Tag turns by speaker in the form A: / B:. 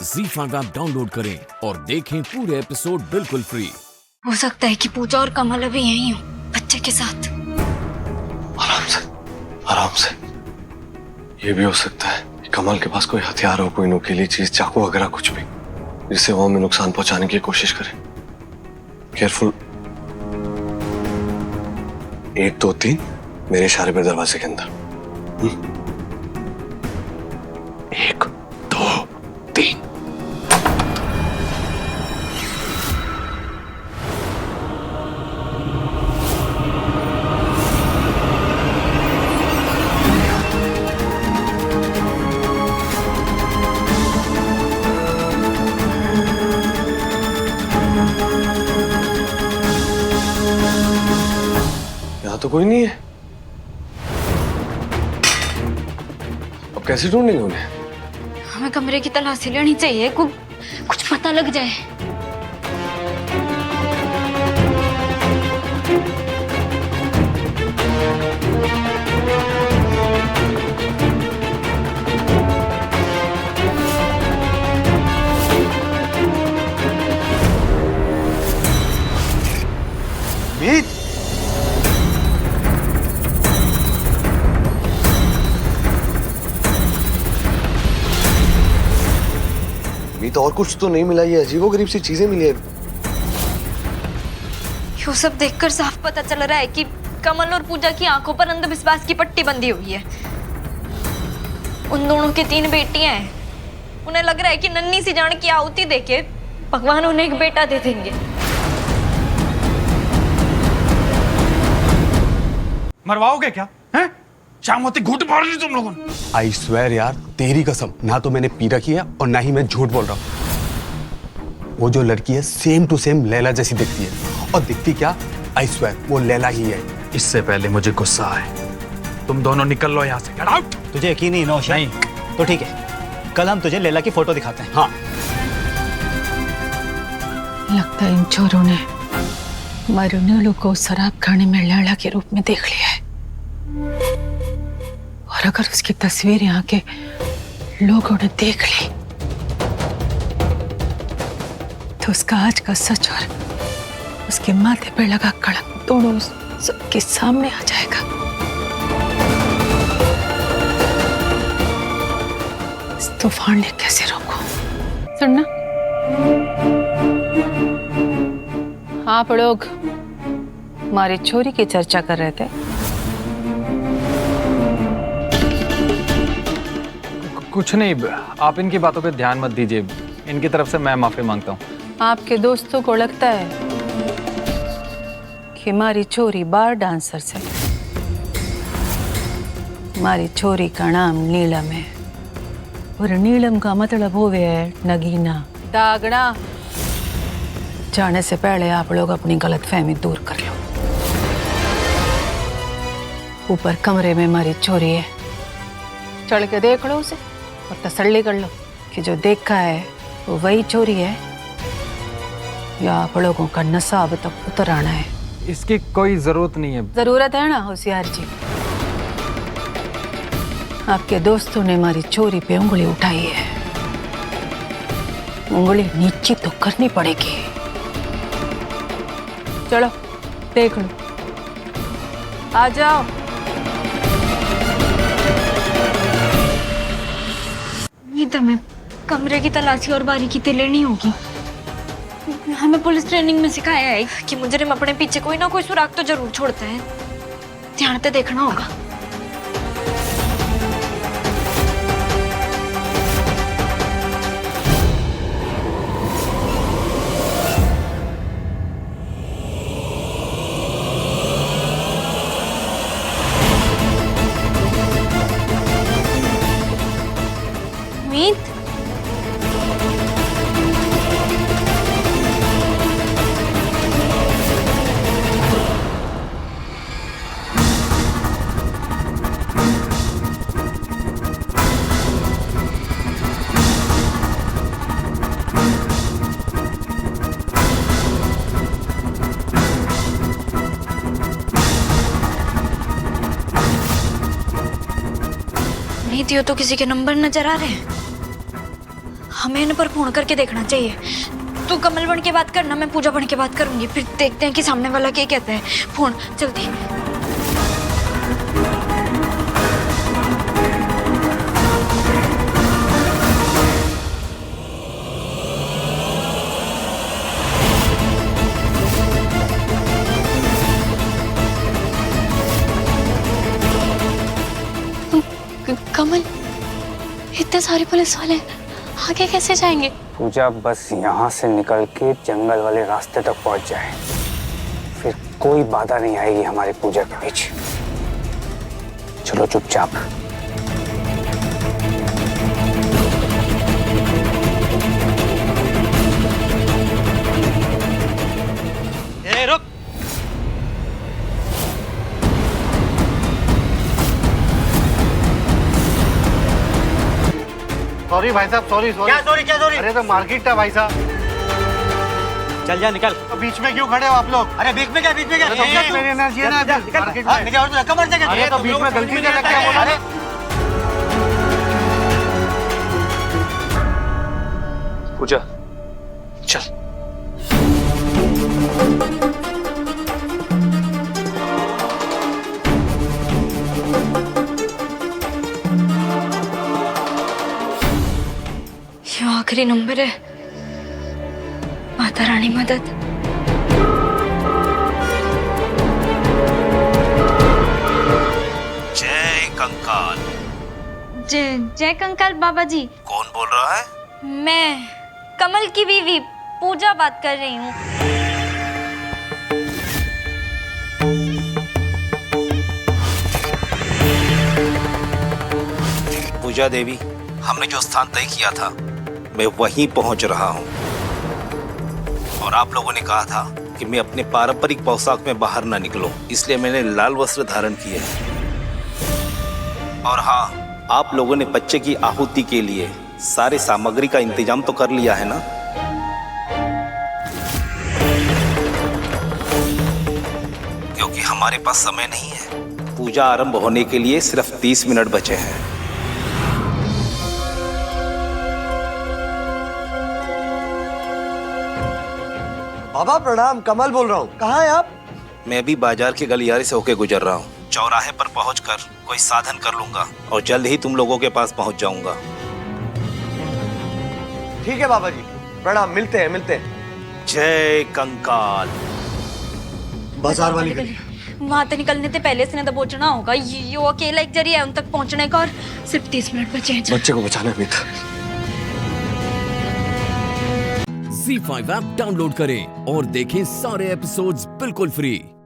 A: ZEE5 app download करें और देखें पूरे एपिसोड बिल्कुल फ्री।
B: हो सकता है कि पूजा और कमल अभी यहीं हो, बच्चे के साथ।
C: आराम से। ये भी हो सकता है कि कमल के पास कोई हथियार हो, कोई नुकीली चीज, चाकू वगैरह कुछ भी, जिससे वो हमें नुकसान पहुंचाने की कोशिश करे। केयरफुल। 1 2 3 मेरे इशारे पर दरवाजे के अंदर। 1 2 3। यहाँ तो कोई नहीं है। अब कैसे ढूंढेंगे उन्हें?
B: हमें कमरे की तलाशी लेनी चाहिए, कुछ पता लग जाए।
C: मीत, मीत, और कुछ तो नहीं मिला? ये अजीबोगरीब सी चीजें मिली है।
B: ये सब देखकर साफ पता चल रहा है कि कमल और पूजा की आंखों पर अंधविश्वास की पट्टी बंधी हुई है। उन दोनों की 3 बेटियां हैं। उन्हें लग रहा है कि नन्ही सी जान की आहुति देके भगवान उन्हें एक बेटा दे देंगे।
D: मरवाओगे क्या? हैं? शाम होती घूट मार ली तुम लोगों ने।
E: आई स्वेर यार, तेरी कसम, ना तो मैंने पी रखी है और ना ही मैं झूठ बोल रहा हूँ। वो जो लड़की है सेम टू सेम लैला जैसी दिखती है, और दिखती क्या, आई स्वेर वो लैला ही है।
D: इससे पहले मुझे गुस्सा आए, तुम दोनों निकल लो यहाँ से। Get out.
F: तुझे यकीन नहीं नौशाद?
D: नहीं।
F: तो ठीक है, कल हम तुझे लैला की फोटो दिखाते हैं।
E: हाँ,
G: लगता है इन चोरों ने मरुनीलू को शराब खाने में लैला के रूप में देख लिया है, और अगर उसकी तस्वीर यहाँ के लोगों ने देख ली तो उसका आज का सच और उसके माथे पर लगा कलंक दोनों सबके सामने आ जाएगा। इस तूफान ने कैसे रोको? सुनना, आप लोग हमारी चोरी की चर्चा कर रहे थे।
H: कुछ नहीं, आप इनकी बातों पे ध्यान मत दीजिए। इनकी तरफ से मैं माफी मांगता हूँ।
G: आपके दोस्तों को लगता है कि हमारी चोरी बार डांसर से। हमारी चोरी का नाम नीलम है, और नीलम का मतलब हो गया है नगीना, दागना। जाने से पहले आप लोग अपनी गलतफहमी दूर कर लो। ऊपर कमरे में हमारी चोरी है, चढ़ के देख लो उसे और तसल्ली कर लो कि जो देखा है वो वही चोरी है, या आप लोगों का नशा अब तक उतर आना है।
H: इसकी कोई जरूरत नहीं है।
G: जरूरत है ना होशियार जी? आपके दोस्तों ने हमारी चोरी पे उंगली उठाई है, उंगली नीचे तो करनी पड़ेगी। चलो देख लो, आ जाओ।
B: हमें कमरे की तलाशी और बारीकी लेनी होगी। हमें पुलिस ट्रेनिंग में सिखाया है कि मुजरिम अपने पीछे कोई ना कोई सुराग तो जरूर छोड़ता है। ध्यान से देखना होगा। मीत, नहीं दियो तो किसी के नंबर नजर आ रहे हैं। हमें इन पर फोन करके देखना चाहिए। तू कमल बन के बात करना, मैं पूजा बन के बात करूंगी, फिर देखते हैं कि सामने वाला क्या कहता है। फोन जल्दी। कमल, इतने सारे पुलिस वाले आगे कैसे जाएंगे?
I: पूजा बस यहाँ से निकल के जंगल वाले रास्ते तक पहुँच जाए, फिर कोई बाधा नहीं आएगी हमारी पूजा के बीच। चलो चुपचाप।
F: ए रुक।
J: सॉरी भाई साहब, सॉरी सॉरी।
F: क्या सॉरी, क्या सॉरी?
J: अरे तो मार्केट था भाई साहब।
F: चल जा, निकल।
J: तो बीच में क्यों खड़े हो आप लोग?
F: अरे बीच में क्या, बीच में क्या?
J: अरे तो बीच में रहना चाहिए ना,
F: निकल।
J: मार्केट
F: हाँ,
J: में।
F: निकल, और तो धक्का मार देगा।
J: अरे तो बीच में गलती से क्या बोला?
F: अरे
C: पूजा चल।
B: ये आखिरी नंबर है। माता रानी मदद।
K: जय कंकाल।
B: जय कंकाल बाबा जी।
K: कौन बोल रहा है?
B: मैं कमल की बीवी पूजा बात कर रही हूँ।
K: पूजा देवी, हमने जो स्थान तय किया था मैं वहीं पहुंच रहा हूं। और आप लोगों ने कहा था कि मैं अपने पारंपरिक पोशाक में बाहर ना निकलूं, इसलिए मैंने लाल वस्त्र धारण किए हैं। और हाँ, आप लोगों ने बच्चे की आहुति के लिए सारे सामग्री का इंतजाम तो कर लिया है ना? क्योंकि हमारे पास समय नहीं है। पूजा आरंभ होने के लिए सिर्फ 30 मिनट बचे हैं।
C: बाबा प्रणाम, कमल बोल रहा हूँ। कहाँ है आप?
K: मैं भी बाजार के गलियारे से होके गुजर रहा हूँ। चौराहे पर पहुंचकर कोई साधन कर लूंगा और जल्द ही तुम लोगों के पास पहुंच जाऊंगा।
C: ठीक है बाबा जी, प्रणाम। मिलते हैं, मिलते हैं।
K: जय कंकाल।
C: बाजार वाली गली।
B: वहां तक निकलने से पहले से तो पहुंचना होगा। यो अकेला एक जरिया है उन तक पहुंचने का, और सिर्फ 30 मिनट बचे हैं।
C: बच्चे को बचाना है मित्र।
A: ZEE5 ऐप डाउनलोड करें और देखें सारे एपिसोड्स बिल्कुल फ्री।